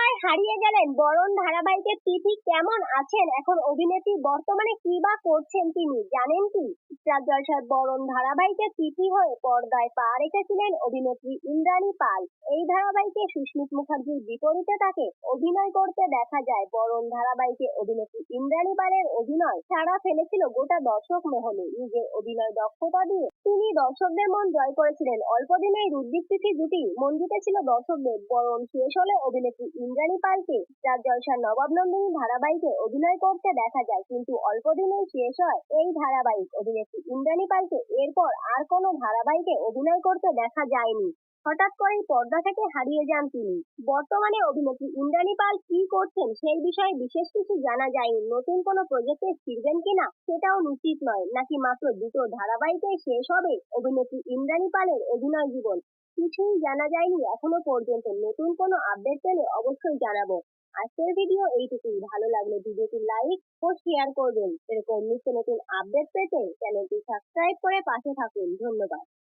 কোথায় হারিয়ে গেলেন বরণ ধারাবাহিকের তিথি? কেমন আছেন এখন অভিনেত্রী? বর্তমানে কি বা করছেন তিনি, জানেন কি? স্টার জলসার বরণ ধারাবাহিকের তিথি হয়ে পর্দায় পা রেখেছিলেন অভিনেত্রী ইন্দ্রাণী পাল। এই ধারাবাহিকে সুস্মিত মুখার্জির বিপরীতে তাকে অভিনয় করতে দেখা যায়। বরণ ধারাবাহিকে অভিনেত্রী ইন্দ্রাণী পালের অভিনয় সাড়া ফেলেছিল গোটা দর্শক মহলে। নিজের অভিনয় দক্ষতা দিয়ে তিনি দর্শকদের মন জয় করেছিলেন। অল্প দিনেই রুদ্রিক তিথি জুটি মন জিতেছিল দর্শকদের। বরণ শেষ হলে অভিনেত্রী ইন্দ্রাণী পালকে স্টার জলসার নবাব নন্দিনী ধারাবাহিকে অভিনয় করতে দেখা যায়, কিন্তু অল্প দিনেই শেষ হয় এই ধারাবাহিক। অভিনেত্রী ইন্দ্রাণী পালকে এরপর আর কোনো ধারাবাহিকে অভিনয় করতে দেখা যায়নি। হঠাৎ করেই পর্দা থেকে হারিয়ে যান তিনি। বর্তমানে অভিনেত্রী ইন্দ্রাণী পাল কি করছেন সেই বিষয়ে বিশেষ কিছু জানা যায়নি। নতুন কোনো প্রজেক্টে ফিরবেন কিনা সেটাও নিশ্চিত নয়। নাকি মাত্র দুটো ধারাবাহিকেই শেষ হবে অভিনেত্রী ইন্দ্রাণী পালের অভিনয় জীবন, কিছুই জানা যায়নি এখনো পর্যন্ত। নতুন কোনো আপডেট পেলে অবশ্যই জানাবো। আজকের ভিডিও এইটুকুই। ভালো লাগলে ভিডিওটি লাইক ও শেয়ার করবেন। এরকম নিত্য নতুন আপডেট পেতে চ্যানেলটি সাবস্ক্রাইব করে পাশে থাকুন। ধন্যবাদ।